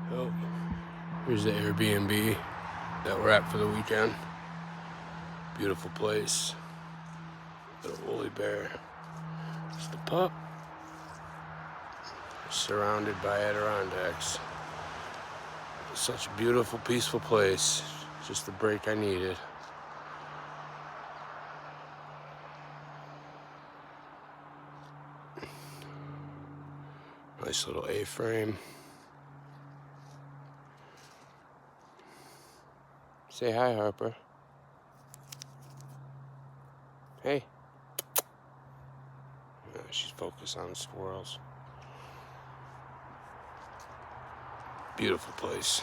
Oh, here's the Airbnb that we're at for the weekend. Beautiful place. Little woolly bear. It's the pup. Surrounded by Adirondacks. Such a beautiful, peaceful place. Just the break I needed. Nice little A-frame. Say hi, Harper. Hey. She's focused on the squirrels. Beautiful place.